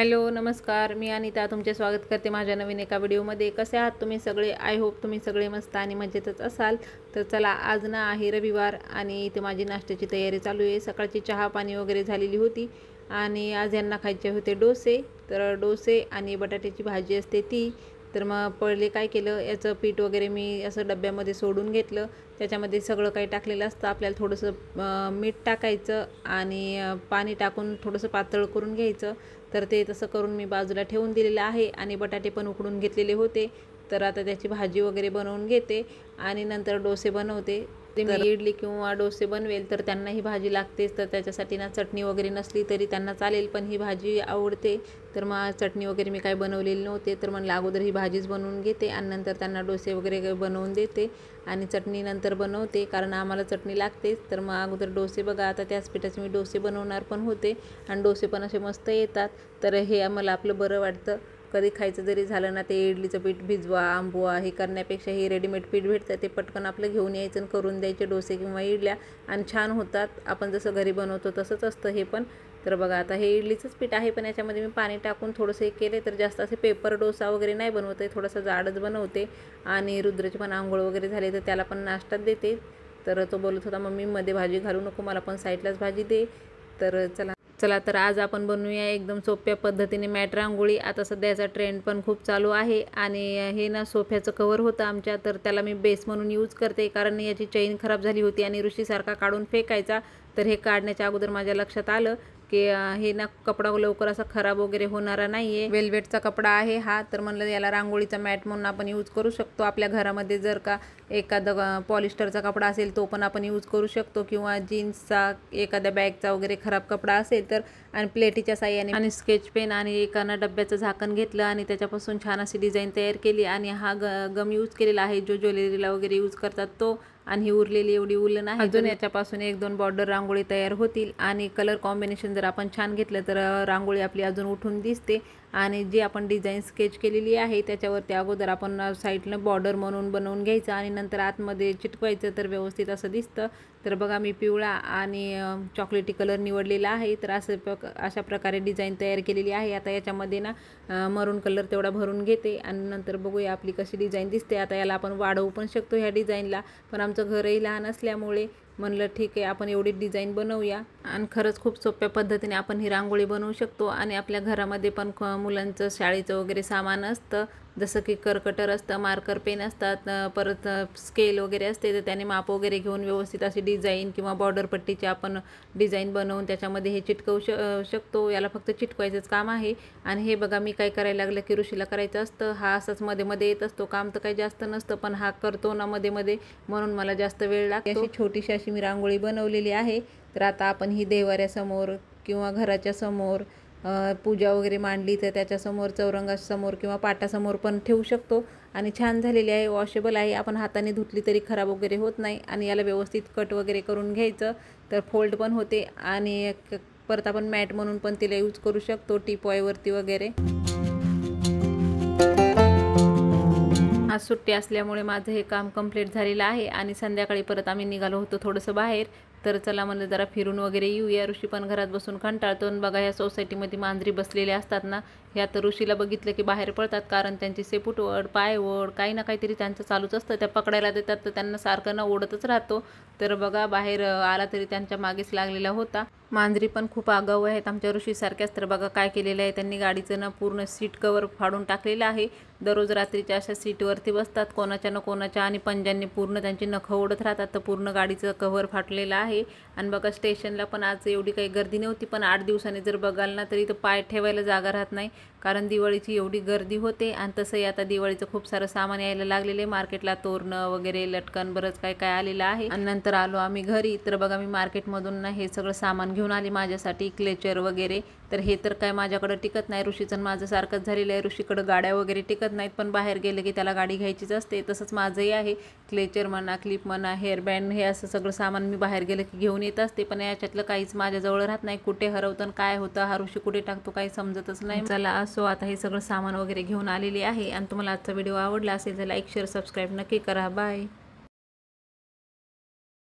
Hello नमस्कार, मी अनिता तुमचे स्वागत करते माझ्या नवीन एका व्हिडिओमध्ये। कसे आहात तुम्ही सगळे? आय होप तुम्ही सगळे मस्त आणि मजेतच असाल। तर चला, आज ना आहे रविवार आणि इथे माझी नाश्त्याची तयारी चालू आहे। सकाळची चहा पाणी वगैरे झालेली होती आणि आज यांना खायचे होते डोसे। तर डोसे आणि बटाट्याची भाजी असते ती। तर मग पहिले काय केलं, याचं पीठ वगैरे मी असं डब्यामध्ये सोडून घेतलं। त्याच्यामध्ये सगळं काही टाकलेलं असतं। आपल्याला थोडंसं मीठ टाकायचं आणि पाणी टाकून थोडंसं पातळ करून घ्यायचं। तर ते तसं करून मी बाजूला ठेवून दिलेलं आहे आणि बटाटे पण उकडून घेतलेले होते। तर आता त्याची भाजी वगैरे बनवून घेते आणि नंतर डोसे बनवते। ते मी इडली किंवा डोसे बनवेल तर त्यांना ही भाजी लागतेच। तर त्याच्यासाठी ना चटणी वगैरे नसली तरी त्यांना चालेल, पण ही भाजी आवडते। तर मग चटणी वगैरे मी काही बनवलेली नव्हते, तर म्हणलं अगोदर ही भाजीच बनवून घेते आणि नंतर त्यांना डोसे वगैरे बनवून देते आणि चटणी नंतर बनवते, कारण आम्हाला चटणी लागतेच। तर मग अगोदर डोसे बघा, आता त्याच पिठाचे मी डोसे बनवणार पण होते आणि डोसे पण असे मस्त येतात। तर हे आम्हाला आपलं बरं वाटतं। कधी खायचं जरी झालं ना, ते इडलीचं पीठ भिजवा आंबवा हे करण्यापेक्षा हे रेडीमेड पीठ भेटतं, ते पटकन आपलं घेऊन यायचं आणि करून द्यायचे डोसे किंवा इडल्या आणि छान होतात। आपण जसं घरी बनवतो तसंच असतं हे पण। तर बघा, आता हे इडलीचंच पीठ आहे, पण याच्यामध्ये मी पाणी टाकून थोडंसं हे केले। तर जास्त असे पेपर डोसा वगैरे नाही बनवते, थोडंसं जाडच बनवते। आणि रुद्रची पण आंघोळ वगैरे झाली तर त्याला पण नाश्ता देते। तर तो बोलत होता, मम्मी मध्ये भाजी घालू नको, मला पण साईडलाच भाजी दे। तर चला तर आज आपण बनवूया एकदम सोप्या पद्धतीने मॅट रांगोळी। आता सध्याचा ट्रेंड पण खूप चालू आहे आणि हे ना सोफ्याचं कवर होतं आमच्या, तर त्याला मी बेस म्हणून यूज करते, कारण याची चेन खराब झाली होती आणि ऋषीसारखा काढून फेकायचा। तर हे काढण्याच्या अगोदर माझ्या लक्षात आलं की हे ना कपडा लवकर असा खराब वगैरे होणारा नाही आहे, वेल्वेटचा कपडा आहे हा। तर म्हणलं याला रांगोळीचा मॅट म्हणून आपण यूज करू शकतो। आपल्या घरामध्ये जर का एखादा पॉलिस्टरचा कपडा असेल तो पण आपण यूज करू शकतो, किंवा जीन्सचा एखाद्या बॅगचा वगैरे खराब कपडा असेल तर। आणि प्लेटीच्या साह्याने आणि स्केच पेन आणि एकानं डब्याचं झाकण घेतलं आणि त्याच्यापासून छान अशी डिझाईन तयार केली आणि हा गम यूज केलेला आहे जो ज्वेलरीला वगैरे यूज करतात तो। आणि ही उरलेली एवढी उलन आहे, अजून याच्यापासून एक दोन बॉर्डर रांगोळी तयार होतील। आणि कलर कॉम्बिनेशन जर आपण छान घेतलं तर रांगोळी आपली अजून उठून दिसते। आणि जी आपण डिझाईन स्केच केलेली आहे त्याच्यावरती अगोदर आपण साईडनं बॉर्डर म्हणून बनवून घ्यायचं आणि नंतर आतमध्ये चिटकवायचं, तर व्यवस्थित असं दिसतं। तर बघा, मी पिवळा आणि चॉकलेटी कलर निवडलेला आहे। तर अशा प्रकारे डिझाईन तयार केलेली आहे। आता याच्यामध्ये ना मरून कलर तेवढा भरून घेते आणि नंतर बघूया आपली कशी डिझाईन दिसते। आता याला आपण वाढवू पण शकतो ह्या डिझाईनला, पण आमचं घरही लहान असल्यामुळे म्हणलं ठीक आहे आपण एवढी डिझाईन बनवूया। आणि खरंच खूप सोप्या पद्धतीने आपण ही रांगोळी बनवू शकतो। आणि आपल्या घरामध्ये पण मुलांचं शाळेचं वगैरे सामान असतं, जसं की करकटर असतं, मार्कर पेन असतात, परत स्केल वगैरे असते। तर त्याने माप वगैरे घेऊन व्यवस्थित अशी डिझाईन किंवा बॉर्डर पट्टीची आपण डिझाईन बनवून त्याच्यामध्ये हे चिटकवू शकतो। याला फक्त चिटकवायचंच काम आहे। आणि हे बघा, मी काय करायला लागलं की ऋषीला करायचं असतं, हा असाच मध्ये मध्ये येत असतो, काम तर काही जास्त नसतं, पण हा करतो ना मध्ये मध्ये, म्हणून मला जास्त वेळ लागतो। अशी छोटीशी अशी मी रांगोळी बनवलेली आहे। तर आता आपण ही देवाऱ्यासमोर किंवा घराच्या समोर पूजा वगैरे मांडली तर त्याच्यासमोर, चौरंगासमोर किंवा पाटासमोर पण ठेवू शकतो। आणि छान झालेली आहे, वॉशेबल आहे, आपण हाताने धुतली तरी खराब वगैरे होत नाही। आणि याला व्यवस्थित कट वगैरे करून घ्यायचं, तर फोल्ड पण होते आणि परत आपण मॅट म्हणून पण तिला यूज करू शकतो टीपॉयवरती वगैरे। आज सुट्टी असल्यामुळे माझं हे काम कंप्लीट झालेलं आहे आणि संध्याकाळी परत आम्ही निघालो होतो थोडंसं बाहेर। तर चला म्हणलं जरा फिरून वगैरे येऊया, ऋषी पण घरात बसून कंटाळतो। आणि बघा, ह्या सोसायटीमध्ये मांजरी बसलेल्या असतात ना, ह्या तर ऋषीला बघितलं की बाहेर पडतात, कारण त्यांची शेपूटवड पायवड काही ना काहीतरी त्यांचं चालूच असतं। त्या पकडायला देतात तर त्यांना सारखं ना ओढतच राहतो। तर बघा, बाहेर आला तरी त्यांच्या मागेच लागलेला होता। मांजरी पण खूप आगाऊ आहेत आमच्या ऋषीसारख्याच। तर बघा काय केलेलं आहे त्यांनी, गाडीचं ना पूर्ण सीट कवर फाडून टाकलेलं आहे। दररोज रात्रीच्या अशा सीटवरती बसतात कोणाच्या ना कोणाच्या, आणि पंजांनी पूर्ण त्यांची नखं ओढत राहतात, तर पूर्ण गाडीचं कव्हर फाटलेलं आहे। आणि बघा, स्टेशनला पण आज एवढी काही गर्दी नव्हती, पण 8 दिवसांनी जर बघाल ना तरी तर पाय ठेवायला जागा राहत नाही, कारण दिवाळीची एवढी गर्दी होते। आणि तसंही आता दिवाळीचं खूप सारं सामान यायला लागलेलं आहे मार्केटला, तोरणं वगैरे, लटकन, बरंच काय काय आलेलं आहे। आणि नंतर आलो आम्ही घरी। तर बघा, मी मार्केटमधून ना हे सगळं सामान घेऊन आली माझ्यासाठी, क्लेचर वगैरे। तर हे तर काय माझ्याकडे टिकत नाही, ऋषीचं माझं सारखंच झालेलं आहे। ऋषीकडे गाड्या वगैरे टिकत नाहीत, पण बाहेर गेलं की त्याला गाडी घ्यायचीच असते, तसंच माझंही आहे। क्लेचर म्हणा, क्लिप म्हणा, हेअरबँड, हे असं सगळं सामान मी बाहेर गेलं की घेऊन येत असते, पण याच्यातलं काहीच माझ्याजवळ राहत नाही। कुठे हरवतं काय होतं, हा ऋषी कुठे टाकतो काही समजतच नाही। चला असो, आता हे सगळं सामान वगैरे घेऊन आलेली आहे। आणि तुम्हाला आजचा व्हिडिओ आवडला असेल तर लाईक शेअर सबस्क्राईब नक्की करा। बाय।